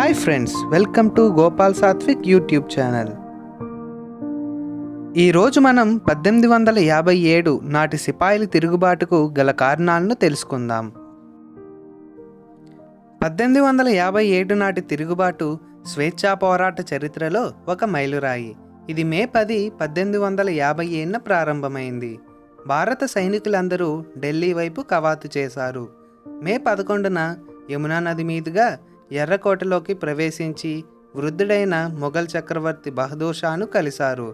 Hi friends, welcome to Gopal Satvik YouTube channel. ఈరోజు మనం 1857 నాటి సిపాయిల తిరుగుబాటుకు గల కారణాలను తెలుసుకుందాం. 1857 నాటి తిరుగుబాటు స్వేచ్ఛా పోరాట చరిత్రలో ఒక మైలురాయి. ఇది మే 10, 1857న ప్రారంభమైంది. భారత సైనికులందరూ ఢిల్లీ వైపు కవాతు చేశారు. మే 11న యమునా నది మీదుగా ఎర్రకోటలోకి ప్రవేశించి వృద్ధుడైన మొఘల్ చక్రవర్తి బహదూర్ షాను కలిశారు.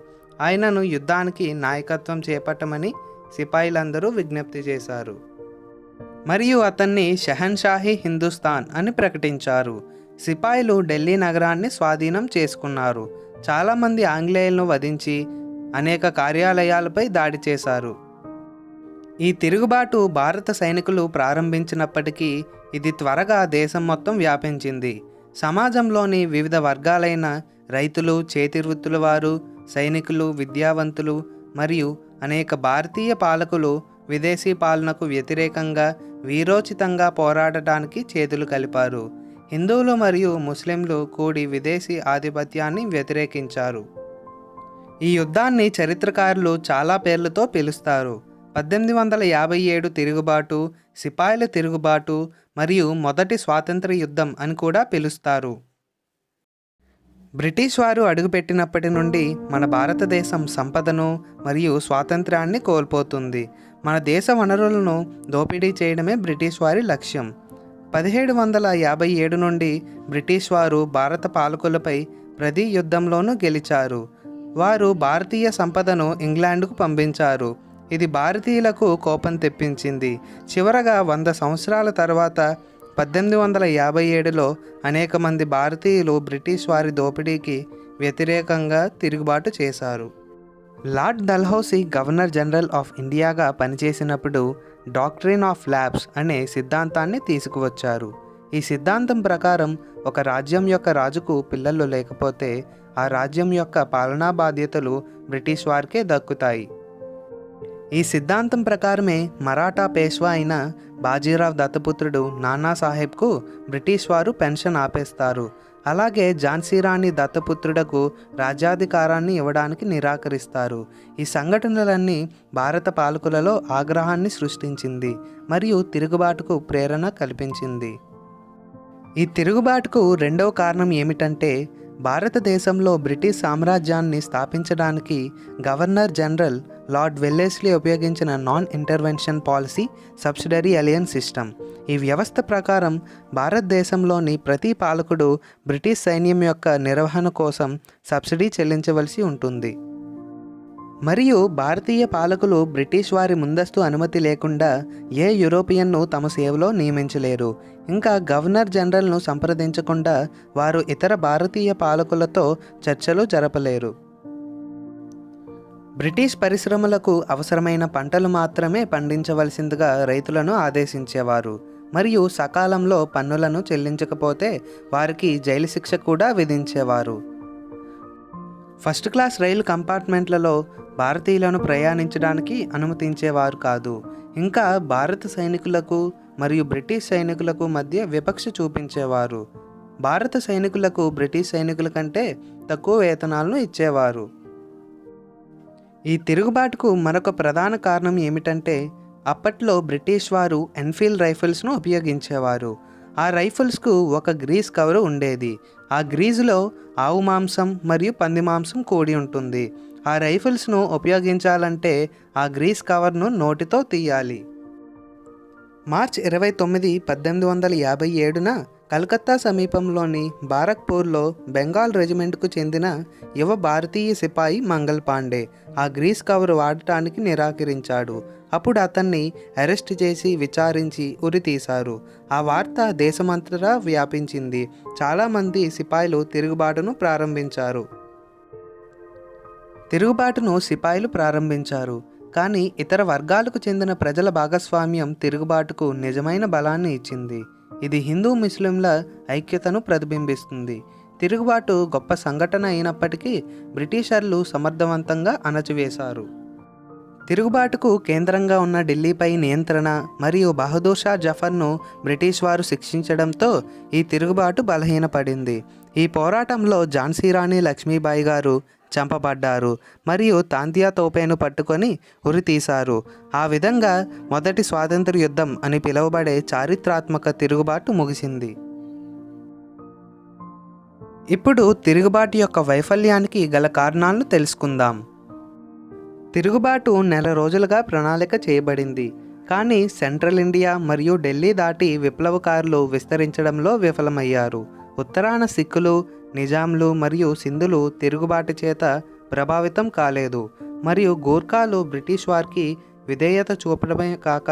ఆయనను యుద్ధానికి నాయకత్వం చేపట్టమని సిపాయిలందరూ విజ్ఞప్తి చేశారు మరియు అతన్ని షహన్షాహీ హిందుస్థాన్ అని ప్రకటించారు. సిపాయిలు ఢిల్లీ నగరాన్ని స్వాధీనం చేసుకున్నారు. చాలామంది ఆంగ్లేయులను వధించి అనేక కార్యాలయాలపై దాడి చేశారు. ఈ తిరుగుబాటు భారత సైనికులు ప్రారంభించినప్పటికీ ఇది త్వరగా దేశం మొత్తం వ్యాపించింది. సమాజంలోని వివిధ వర్గాలైన రైతులు, చేతివృత్తుల వారు, సైనికులు, విద్యావంతులు మరియు అనేక భారతీయ పాలకులు విదేశీ పాలనకు వ్యతిరేకంగా వీరోచితంగా పోరాడటానికి చేతులు కలిపారు. హిందువులు మరియు ముస్లింలు కూడి విదేశీ ఆధిపత్యాన్ని వ్యతిరేకించారు. ఈ యుద్ధాన్ని చరిత్రకారులు చాలా పేర్లతో పిలుస్తారు. 1857 తిరుగుబాటు, సిపాయిల తిరుగుబాటు మరియు మొదటి స్వాతంత్ర యుద్ధం అని కూడా పిలుస్తారు. బ్రిటిష్ వారు అడుగుపెట్టినప్పటి నుండి మన భారతదేశం సంపదను మరియు స్వాతంత్రాన్ని కోల్పోతుంది. మన దేశ వనరులను దోపిడీ చేయడమే బ్రిటిష్ వారి లక్ష్యం. 1757 నుండి బ్రిటిష్ వారు భారత పాలకులపై ప్రతి యుద్ధంలోనూ గెలిచారు. వారు భారతీయ సంపదను ఇంగ్లాండ్కు పంపించారు. ఇది భారతీయులకు కోపం తెప్పించింది. చివరగా 100 సంవత్సరాల తర్వాత 1857లో అనేక మంది భారతీయులు బ్రిటిష్ వారి దోపిడీకి వ్యతిరేకంగా తిరుగుబాటు చేశారు. Lord Dalhousie governor general of ఇండియాగా పనిచేసినప్పుడు డాక్ట్రిన్ ఆఫ్ ల్యాబ్స్ అనే సిద్ధాంతాన్ని తీసుకువచ్చారు. ఈ సిద్ధాంతం ప్రకారం ఒక రాజ్యం యొక్క రాజుకు పిల్లలు లేకపోతే ఆ రాజ్యం యొక్క పాలనా బాధ్యతలు బ్రిటిష్ వారికే దక్కుతాయి. ఈ సిద్ధాంతం ప్రకారమే మరాఠా పేష్వా అయిన బాజీరావ్ దత్తపుత్రుడు నానాసాహెబ్కు బ్రిటిష్ వారు పెన్షన్ ఆపేస్తారు. అలాగే ఝాన్సీ రాణి దత్తపుత్రుడకు రాజ్యాధికారాన్ని ఇవ్వడానికి నిరాకరిస్తారు. ఈ సంఘటనలన్నీ భారత పాలకులలో ఆగ్రహాన్ని సృష్టించింది మరియు తిరుగుబాటుకు ప్రేరణ కల్పించింది. ఈ తిరుగుబాటుకు రెండవ కారణం ఏమిటంటే, భారతదేశంలో బ్రిటిష్ సామ్రాజ్యాన్ని స్థాపించడానికి గవర్నర్ జనరల్ లార్డ్ వెల్లెస్లీ ఉపయోగించిన non intervention policy subsidiary alliance system. ఈ వ్యవస్థ ప్రకారం భారతదేశంలోని ప్రతి పాలకుడు బ్రిటిష్ సైన్యం యొక్క నిర్వహణ కోసం సబ్సిడీ చెల్లించవలసి ఉంటుంది. మరియు భారతీయ పాలకులు బ్రిటిష్ వారి ముందస్తు అనుమతి లేకుండా ఏ యూరోపియన్ను తమ సేవలో నియమించలేరు. ఇంకా గవర్నర్ జనరల్ను సంప్రదించకుండా వారు ఇతర భారతీయ పాలకులతో చర్చలు జరపలేరు. బ్రిటిష్ పరిశ్రమలకు అవసరమైన పంటలు మాత్రమే పండించవలసిందిగా రైతులను ఆదేశించేవారు మరియు సకాలంలో పన్నులను చెల్లించకపోతే వారికి జైలు శిక్ష కూడా విధించేవారు. ఫస్ట్ క్లాస్ రైలు కంపార్ట్మెంట్లలో భారతీయులను ప్రయాణించడానికి అనుమతించేవారు కాదు. ఇంకా భారత సైనికులకు మరియు బ్రిటిష్ సైనికులకు మధ్య వివక్ష చూపించేవారు. భారత సైనికులకు బ్రిటిష్ సైనికుల కంటే తక్కువ వేతనాలను ఇచ్చేవారు. ఈ తిరుగుబాటుకు మరొక ప్రధాన కారణం ఏమిటంటే, అప్పట్లో బ్రిటిష్ వారు ఎన్ఫీల్డ్ రైఫిల్స్ను ఉపయోగించేవారు. ఆ రైఫిల్స్కు ఒక గ్రీజ్ కవర్ ఉండేది. ఆ గ్రీజులో ఆవు మాంసం మరియు పంది మాంసం కూడి ఉంటుంది. ఆ రైఫిల్స్ను ఉపయోగించాలంటే ఆ గ్రీజ్ కవర్ను నోటితో తీయాలి. మార్చి 29, 1857న కలకత్తా సమీపంలోని బారక్పూర్లో బెంగాల్ రెజిమెంట్కు చెందిన యువ భారతీయ సిపాయి మంగల్ పాండే ఆ గ్రీజ్ కవర్ వాడటానికి నిరాకరించాడు. అప్పుడు అతన్ని అరెస్ట్ చేసి విచారించి ఉరి తీశారు. ఆ వార్త దేశమంతటా వ్యాపించింది. చాలామంది సిపాయిలు తిరుగుబాటును ప్రారంభించారు. కానీ ఇతర వర్గాలకు చెందిన ప్రజల భాగస్వామ్యం తిరుగుబాటుకు నిజమైన బలాన్ని ఇచ్చింది. ఇది హిందూ ముస్లింల ఐక్యతను ప్రతిబింబిస్తుంది. తిరుగుబాటు గొప్ప సంఘటన అయినప్పటికీ బ్రిటిషర్లు సమర్థవంతంగా అణచివేశారు. తిరుగుబాటుకు కేంద్రంగా ఉన్న ఢిల్లీపై నియంత్రణ మరియు బహదూర్ షా జఫర్ను బ్రిటిష్ వారు శిక్షించడంతో ఈ తిరుగుబాటు బలహీనపడింది. ఈ పోరాటంలో ఝాన్సీ రాణి లక్ష్మీబాయి గారు చంపబడ్డారు మరియు తాంతియా తోపేను పట్టుకొని ఉరితీశారు. ఆ విధంగా మొదటి స్వాతంత్ర యుద్ధం అని పిలువబడే చారిత్రాత్మక తిరుగుబాటు ముగిసింది. ఇప్పుడు తిరుగుబాటు యొక్క వైఫల్యానికి గల కారణాలను తెలుసుకుందాం. తిరుగుబాటు నెల రోజులుగా ప్రణాళిక చేయబడింది, కానీ సెంట్రల్ ఇండియా మరియు ఢిల్లీ దాటి విప్లవకారులు విస్తరించడంలో విఫలమయ్యారు. ఉత్తరాన సిక్కులు, నిజాంలు మరియు సింధులు తిరుగుబాటు చేత ప్రభావితం కాలేదు మరియు గూర్ఖాలు బ్రిటిష్ వారికి విధేయత చూపడమే కాక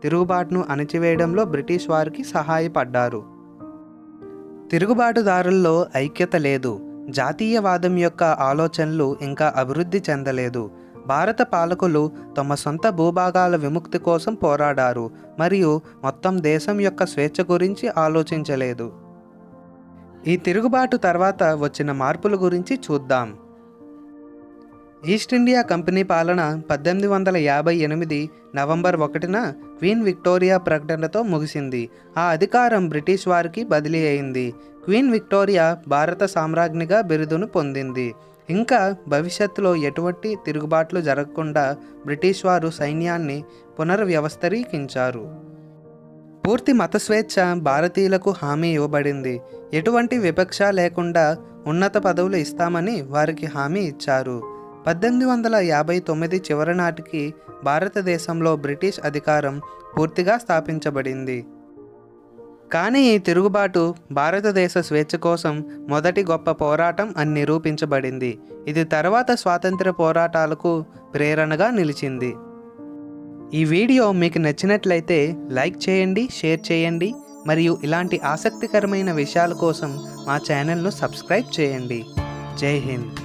తిరుగుబాటును అణచివేయడంలో బ్రిటిష్ వారికి సహాయపడ్డారు. తిరుగుబాటుదారుల్లో ఐక్యత లేదు. జాతీయవాదం యొక్క ఆలోచనలు ఇంకా అభివృద్ధి చెందలేదు. భారత పాలకులు తమ సొంత భూభాగాల విముక్తి కోసం పోరాడారు మరియు మొత్తం దేశం యొక్క స్వేచ్ఛ గురించి ఆలోచించలేదు. ఈ తిరుగుబాటు తర్వాత వచ్చిన మార్పుల గురించి చూద్దాం. ఈస్ట్ ఇండియా కంపెనీ పాలన 1858 నవంబర్ 1న క్వీన్ విక్టోరియా ప్రకటనతో ముగిసింది. ఆ అధికారం బ్రిటిష్ వారికి బదిలీ అయింది. క్వీన్ విక్టోరియా భారత సామ్రాజ్ఞిగా బిరుదును పొందింది. ఇంకా భవిష్యత్తులో ఎటువంటి తిరుగుబాట్లు జరగకుండా బ్రిటిష్ వారు సైన్యాన్ని పునర్వ్యవస్థీకరించారు. పూర్తి మత స్వేచ్ఛ భారతీయులకు హామీ ఇవ్వబడింది. ఎటువంటి వివక్ష లేకుండా ఉన్నత పదవులు ఇస్తామని వారికి హామీ ఇచ్చారు. 1859 చివరి నాటికి భారతదేశంలో బ్రిటిష్ అధికారం పూర్తిగా స్థాపించబడింది. కానీ ఈ తిరుగుబాటు భారతదేశ స్వేచ్ఛ కోసం మొదటి గొప్ప పోరాటం అని నిరూపించబడింది. ఇది తర్వాత స్వాతంత్ర్య పోరాటాలకు ప్రేరణగా నిలిచింది. ఈ వీడియో మీకు నచ్చినట్లయితే లైక్ చేయండి, షేర్ చేయండి మరియు ఇలాంటి ఆసక్తికరమైన విషయాల కోసం మా ఛానల్ను సబ్స్క్రైబ్ చేయండి. జై హింద్.